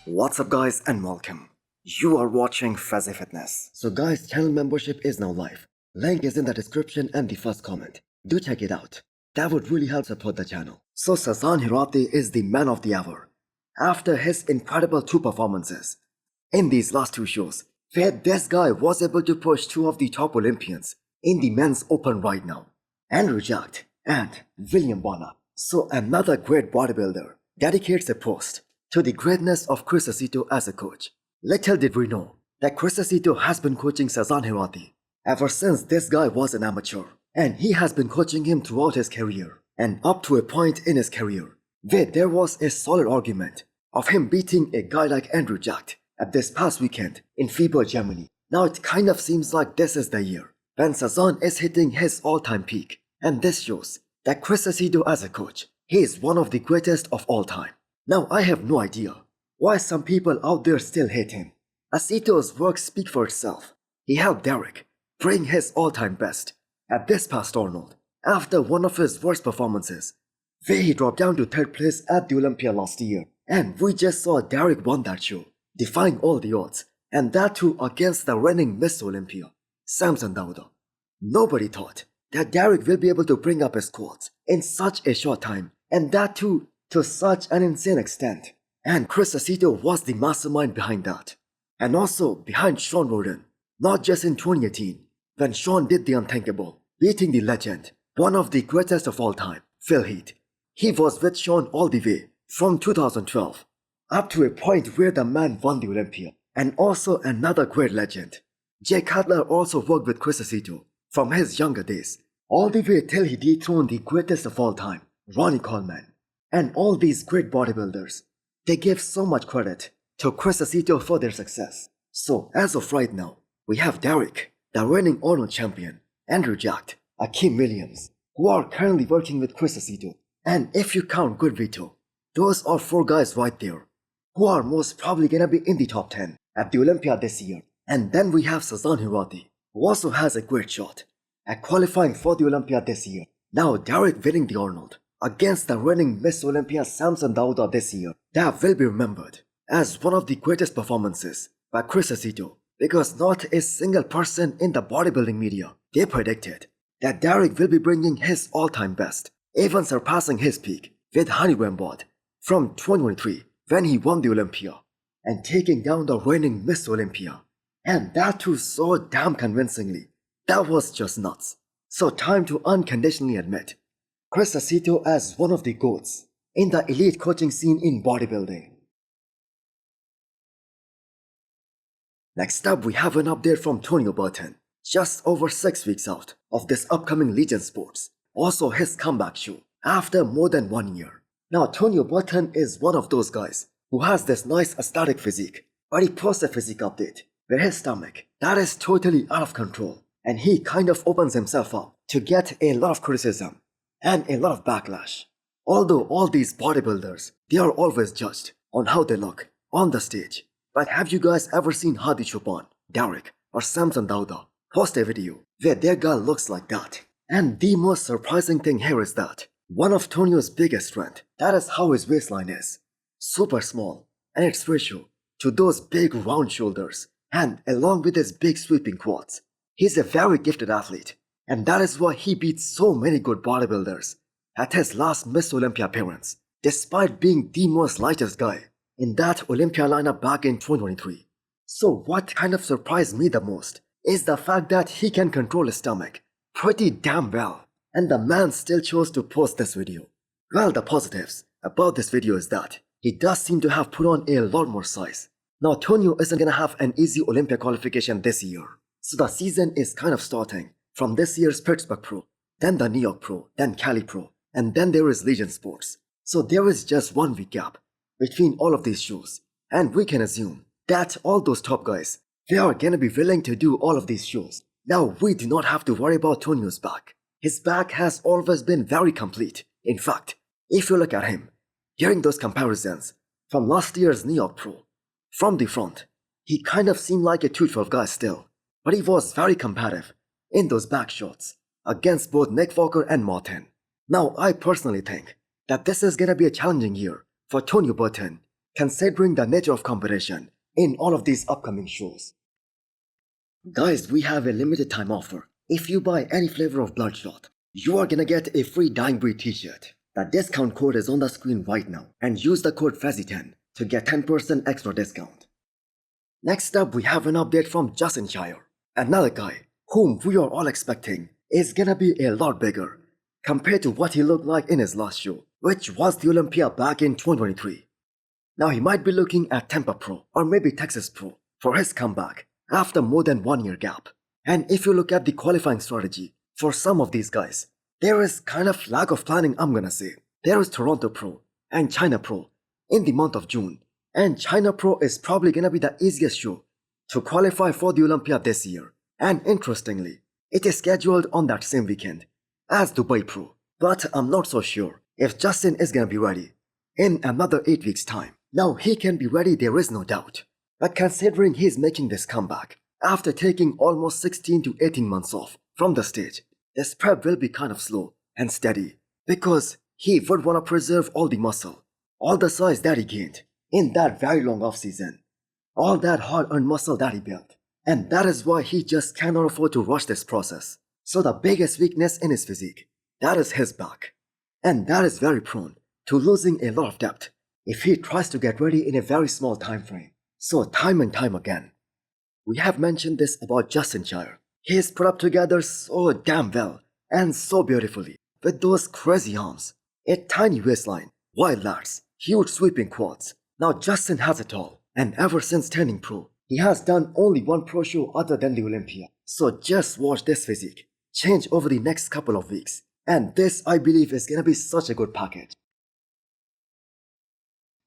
What's up guys and welcome. You are watching Fazi Fitness. So guys, channel membership is now live. Link is in the description and the first comment. Do check it out. That would really help support the channel. So Sazan Hirati is the man of the hour. After his incredible two performances in these last two shows, where this guy was able to push two of the top Olympians in the men's open right now, Andrew Jack and William Bonner. So another great bodybuilder dedicates a post to the greatness of Chris Aceto as a coach. Little did we know that Chris Aceto has been coaching Sazan Hirati ever since this guy was an amateur, and he has been coaching him throughout his career and up to a point in his career where there was a solid argument of him beating a guy like Andrew Jack at this past weekend in Freiburg, Germany. Now it kind of seems like this is the year when Sazan is hitting his all-time peak, and this shows that Chris Aceto as a coach, he is one of the greatest of all time. Now I have no idea why some people out there still hate him. Aceto's work speaks for itself. He helped Derek bring his all-time best at this past Arnold after one of his worst performances, where he dropped down to third place at the Olympia last year. And we just saw Derek won that show, defying all the odds, and that too against the reigning Miss Olympia, Samson Dauda. Nobody thought that Derek will be able to bring up his squats in such a short time, and that too to such an insane extent. And Chris Aceto was the mastermind behind that. And also behind Sean Roden, not just in 2018, when Sean did the unthinkable, beating the legend, one of the greatest of all time, Phil Heath. He was with Sean all the way from 2012, up to a point where the man won the Olympia. And also another great legend, Jay Cutler, also worked with Chris Aceto from his younger days, all the way till he dethroned the greatest of all time, Ronnie Coleman. And all these great bodybuilders, they give so much credit to Chris Aceto for their success. So as of right now, we have Derek, the reigning Arnold champion, Andrew Jack, Akeem Williams, who are currently working with Chris Aceto. And if you count Good Vito, those are four guys right there who are most probably gonna be in the top 10 at the Olympia this year. And then we have Sazan Hirati, who also has a great shot at qualifying for the Olympia this year. Now Derek winning the Arnold against the reigning Miss Olympia Samson Dauda this year, that will be remembered as one of the greatest performances by Chris Aceto, because not a single person in the bodybuilding media, they predicted that Derek will be bringing his all-time best, even surpassing his peak with Hani Rambod from 2023 when he won the Olympia and taking down the reigning Miss Olympia, and that too so damn convincingly. That was just nuts. So time to unconditionally admit Chris Aceto as one of the GOATs in the elite coaching scene in bodybuilding. Next up, we have an update from Tonio Burton, just over 6 weeks out of this upcoming Legion Sports, also his comeback show after more than 1 year. Now Tonio Burton is one of those guys who has this nice aesthetic physique, but he posts a physique update where his stomach, that is totally out of control, and he kind of opens himself up to get a lot of criticism and a lot of backlash. Although all these bodybuilders, they are always judged on how they look on the stage. But have you guys ever seen Hadi Chopin, Derek, or Samson Dauda post a video where their guy looks like that? And the most surprising thing here is that one of Tonio's biggest strength, that is how his waistline is. Super small, and its ratio to those big round shoulders, and along with his big sweeping quads. He's a very gifted athlete, and that is why he beat so many good bodybuilders at his last Miss Olympia appearance, despite being the most lightest guy in that Olympia lineup back in 2023. So what kind of surprised me the most is the fact that he can control his stomach pretty damn well, and the man still chose to post this video. Well, the positives about this video is that he does seem to have put on a lot more size. Now Tonio isn't gonna have an easy Olympia qualification this year, so the season is kind of starting from this year's Pittsburgh Pro, then the New York Pro, then Cali Pro, and then there is Legion Sports. So there is just 1 week gap between all of these shows, and we can assume that all those top guys, they are gonna be willing to do all of these shows. Now we do not have to worry about Tonio's back. His back has always been very complete. In fact, if you look at him, during those comparisons from last year's New York Pro, from the front, he kind of seemed like a 212 guy still, but he was very competitive in those back shots against both Nick Walker and Martin. Now I personally think that this is gonna be a challenging year for Tonio Burton considering the nature of competition in all of these upcoming shows. Guys, we have a limited time offer. If you buy any flavor of Bloodshot, you are gonna get a free Dying Breed t-shirt. The discount code is on the screen right now and use the code Fazi10 to get 10% extra discount. Next up, we have an update from Justin Shire, another guy whom we are all expecting is gonna be a lot bigger compared to what he looked like in his last show, which was the Olympia back in 2023. Now he might be looking at Tampa Pro or maybe Texas Pro for his comeback after more than 1 year gap. And if you look at the qualifying strategy for some of these guys, there is kind of lack of planning, I'm gonna say. There is Toronto Pro and China Pro in the month of June, and China Pro is probably gonna be the easiest show to qualify for the Olympia this year. And interestingly, it is scheduled on that same weekend as Dubai Pro, but I'm not so sure if Justin is gonna be ready in another 8 weeks time. Now he can be ready, there is no doubt, but considering he's making this comeback after taking almost 16 to 18 months off from the stage, this prep will be kind of slow and steady because he would want to preserve all the muscle, all the size that he gained in that very long off season, all that hard-earned muscle that he built. And that is why he just cannot afford to rush this process. So the biggest weakness in his physique, that is his back. And that is very prone to losing a lot of depth if he tries to get ready in a very small time frame. So time and time again, we have mentioned this about Justin Shire. He is put up together so damn well and so beautifully with those crazy arms, a tiny waistline, wide lats, huge sweeping quads. Now Justin has it all, and ever since turning pro, he has done only one pro show other than the Olympia. So just watch this physique change over the next couple of weeks. And this, I believe, is gonna be such a good package.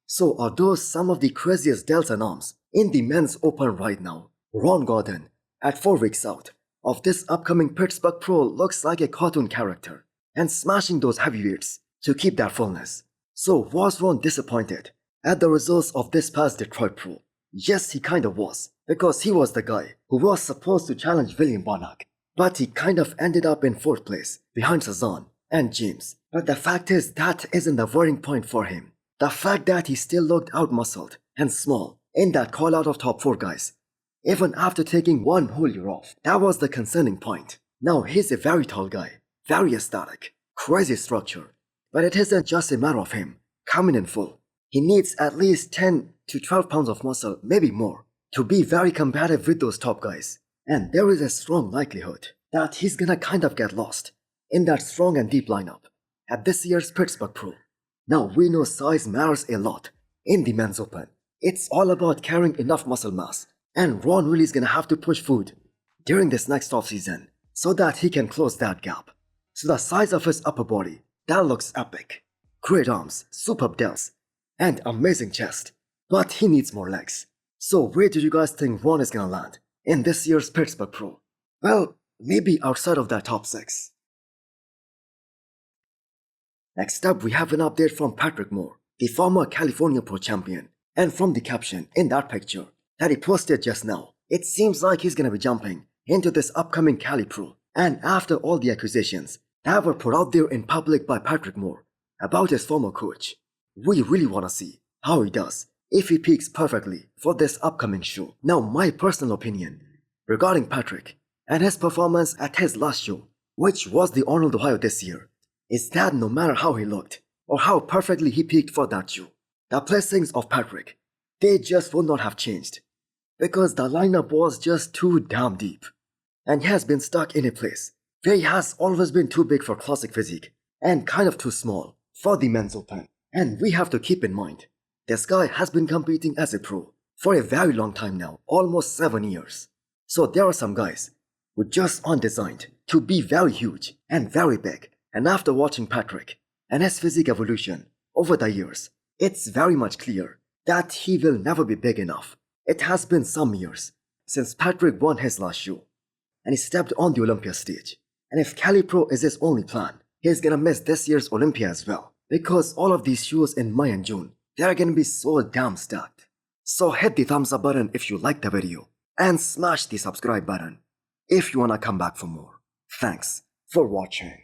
So are those some of the craziest delts and arms in the men's open right now? Ron Gordon, at 4 weeks out of this upcoming Pittsburgh Pro, looks like a cartoon character and smashing those heavyweights to keep that fullness. So was Ron disappointed at the results of this past Detroit Pro? Yes, he kind of was, because he was the guy who was supposed to challenge William Bonac, but he kind of ended up in 4th place behind Sazan and James. But the fact is, that isn't the worrying point for him. The fact that he still looked out-muscled and small in that call-out of top 4 guys, even after taking 1 whole year off, that was the concerning point. Now he's a very tall guy, very aesthetic, crazy structure, but it isn't just a matter of him coming in full. He needs at least 10 to 12 pounds of muscle, maybe more, to be very competitive with those top guys. And there is a strong likelihood that he's gonna kind of get lost in that strong and deep lineup at this year's Pittsburgh Pro. Now we know size matters a lot in the men's open. It's all about carrying enough muscle mass, and Ron really is gonna have to push food during this next off season so that he can close that gap. So the size of his upper body, that looks epic. Great arms, superb delts, and amazing chest. But he needs more legs. So where do you guys think Ron is gonna land in this year's Pittsburgh Pro? Well, maybe outside of that top 6. Next up, we have an update from Patrick Moore, the former California Pro champion. And from the caption in that picture that he posted just now, it seems like he's gonna be jumping into this upcoming Cali Pro. And after all the accusations that were put out there in public by Patrick Moore about his former coach, we really wanna see how he does if he peaks perfectly for this upcoming show. Now, my personal opinion regarding Patrick and his performance at his last show, which was the Arnold, Ohio this year, is that no matter how he looked or how perfectly he peaked for that show, the placings of Patrick, they just would not have changed because the lineup was just too damn deep. And he has been stuck in a place where he has always been too big for classic physique and kind of too small for the men's open. And we have to keep in mind, this guy has been competing as a pro for a very long time now, almost 7 years. So there are some guys who just aren't designed to be very huge and very big. And after watching Patrick and his physique evolution over the years, it's very much clear that he will never be big enough. It has been some years since Patrick won his last show and he stepped on the Olympia stage. And if Cali Pro is his only plan, he's gonna miss this year's Olympia as well, because all of these shows in May and June, they're gonna be so damn stacked. So hit the thumbs up button if you liked the video and smash the subscribe button if you wanna come back for more. Thanks for watching.